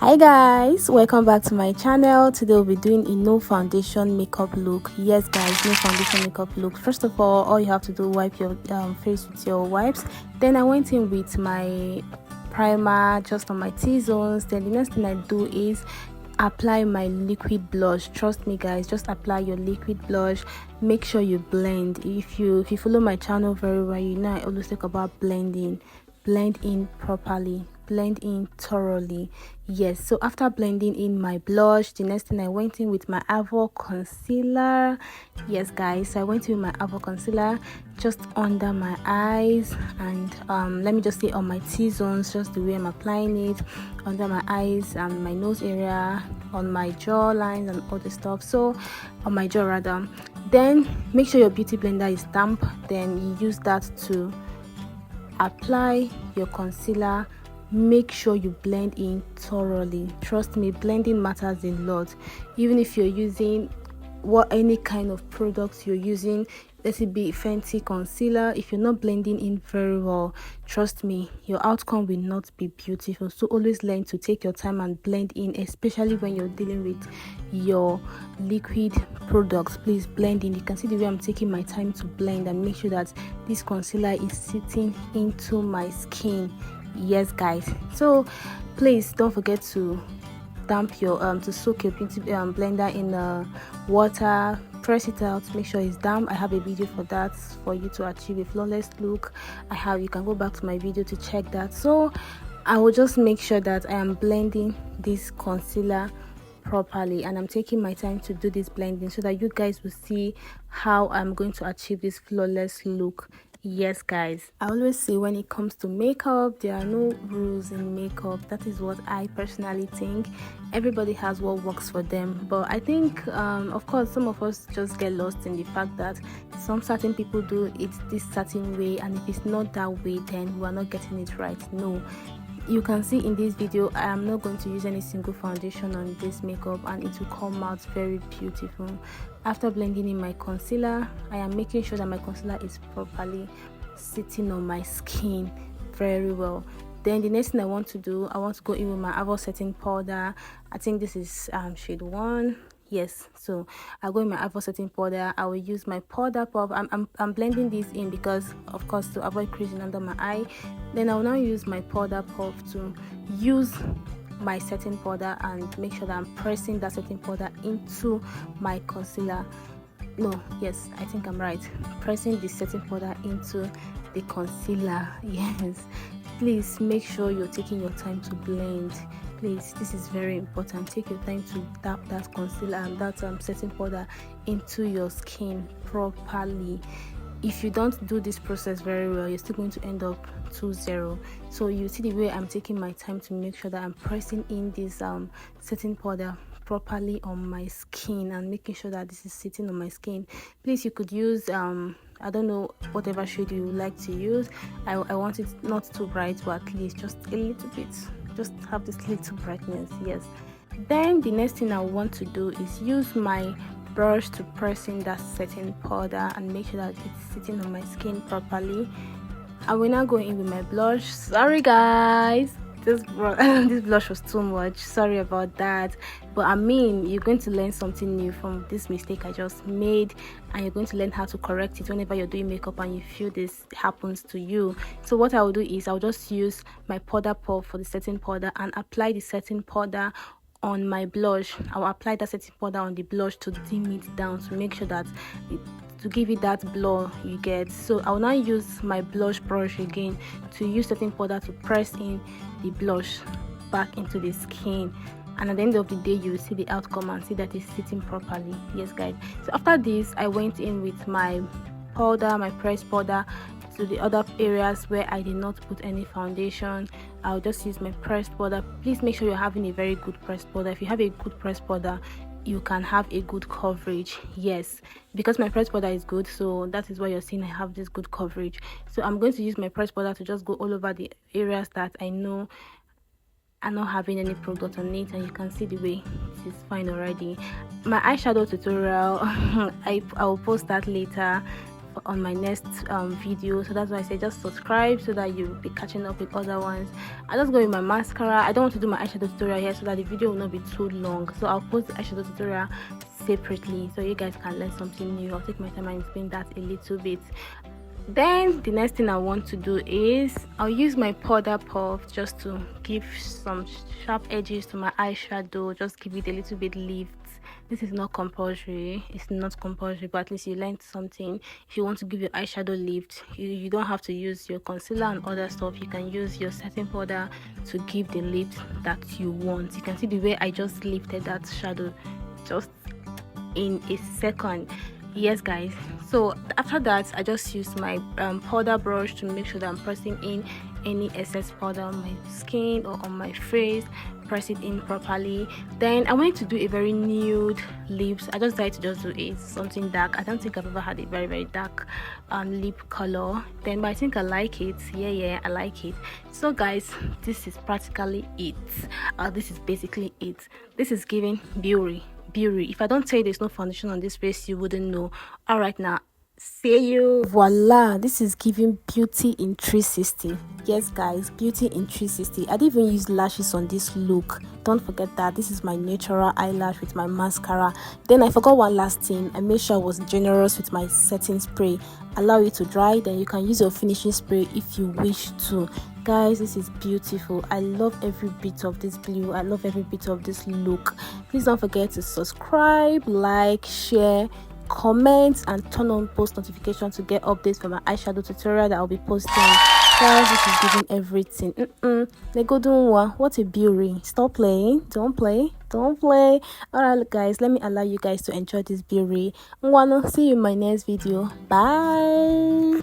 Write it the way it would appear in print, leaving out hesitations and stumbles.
Hi guys, welcome back to my channel. Today we'll be doing a no foundation makeup look. Yes guys, no foundation makeup look. First of all you have to do, wipe your face with your wipes. Then I went in with my primer just on my T-zones. Then the next thing I do is apply my liquid blush. Trust me guys, just apply your liquid blush. Make sure you blend. If you follow my channel very well, you know I always talk about blending. Blend in properly, blend in thoroughly. Yes, so after blending in my blush, the next thing I went in with my Avo concealer. Yes guys, so I went in with my Avo concealer just under my eyes, and let me just say on my T-zones, just the way I'm applying it, under my eyes and my nose area, on my jaw lines and all the stuff. So on my jaw rather. Then make sure your beauty blender is damp. Then you use that to apply your concealer. Make sure you blend in thoroughly. Trust me, blending matters a lot. Even if you're using any kind of products you're using, let it be fancy concealer, if you're not blending in very well, trust me, your outcome will not be beautiful. So always learn to take your time and blend in, especially when you're dealing with your liquid products. Please blend in. You can see the way I'm taking my time to blend and make sure that this concealer is sitting into my skin. Yes guys, so please don't forget to damp your to soak your beauty blender in water. Press it out, make sure it's damp. I have a video for that, for you to achieve a flawless look. You can go back to my video to check that. So I will just make sure that I am blending this concealer properly, and I'm taking my time to do this blending so that you guys will see how I'm going to achieve this flawless look. Yes guys, I always say when it comes to makeup, there are no rules in makeup. That is what I personally think. Everybody has what works for them, but I think of course some of us just get lost in the fact that some certain people do it this certain way, and if it's not that way, then we are not getting it right. No, you can see in this video I am not going to use any single foundation on this makeup, and it will come out very beautiful. After blending in my concealer, I am making sure that my concealer is properly sitting on my skin very well. Then the next thing I want to do, I want to go in with my Avo setting powder. I think this is shade 1. Yes, so I'll go in my Avo setting powder. I will use my powder puff. I'm blending this in because of course to avoid creasing under my eye. Then I will now use my powder puff to use my setting powder and make sure that I'm pressing that setting powder into my concealer. Yes, I think I'm right. Pressing the setting powder into the concealer. Yes, please make sure you're taking your time to blend. Please, this is very important. Take your time to dab that concealer and that setting powder into your skin properly. If you don't do this process very well, you're still going to end up 2-0. So you see the way I'm taking my time to make sure that I'm pressing in this setting powder properly on my skin and making sure that this is sitting on my skin. Please, you could use I don't know, whatever shade you like to use. I want it not too bright, but at least just a little bit, just have this little brightness. Yes. Then the next thing I want to do is use my brush to press in that setting powder and make sure that it's sitting on my skin properly. I will now go in with my blush. Sorry guys, this blush was too much. Sorry about that, but I mean, you're going to learn something new from this mistake I just made, and you're going to learn how to correct it whenever you're doing makeup and you feel this happens to you. So what I will do is I'll just use my powder puff for the setting powder and apply the setting powder on my blush. I'll apply that setting powder on the blush to dim it down, to make sure that to give it that blur you get. So I'll now use my blush brush again to use setting powder to press in the blush back into the skin, and at the end of the day you will see the outcome and see that it's sitting properly. Yes guys, so after this I went in with my powder, my pressed powder, to the other areas where I did not put any foundation. I'll just use my pressed powder. Please make sure you're having a very good pressed powder. If you have a good pressed powder, you can have a good coverage. Yes, because my pressed powder is good, so that is why you're seeing I have this good coverage. So I'm going to use my pressed powder to just go all over the areas that I know are not having any product on it, and you can see the way this is fine already. My eyeshadow tutorial I will post that later on my next video. So that's why I say just subscribe so that you'll be catching up with other ones. I just go with my mascara. I don't want to do my eyeshadow tutorial here so that the video will not be too long, so I'll post the eyeshadow tutorial separately so you guys can learn something new. I'll take my time and explain that a little bit. Then the next thing I want to do is I'll use my powder puff just to give some sharp edges to my eyeshadow, just give it a little bit lift. This is not compulsory, it's not compulsory, but at least you learned something. If you want to give your eyeshadow lift, you don't have to use your concealer and other stuff. You can use your setting powder to give the lift that you want. You can see the way I just lifted that shadow just in a second. Yes guys, so after that I just used my powder brush to make sure that I'm pressing in any excess powder on my skin or on my face, press it in properly. Then I wanted to do a very nude lips. I just decided to just do it something dark. I don't think I've ever had a very dark lip color then, but I think I like it. Yeah, I like it. So guys, this is practically it. This is basically it. This is giving beauty. If I don't tell you there's no foundation on this face, you wouldn't know. All right, now see you. Voila, this is giving beauty in 360. Yes guys, beauty in 360. I didn't even use lashes on this look. Don't forget that this is my natural eyelash with my mascara. Then I forgot one last thing. I made sure I was generous with my setting spray. Allow it to dry, then you can use your finishing spray if you wish to. Guys, this is beautiful. I love every bit of this blue. I love every bit of this look. Please don't forget to subscribe, like, share, comment, and turn on post notifications to get updates for my eyeshadow tutorial that I'll be posting. Guys, this is giving everything. What a beauty. Stop playing. Don't play. Alright guys, let me allow you guys to enjoy this beauty. See you in my next video. Bye.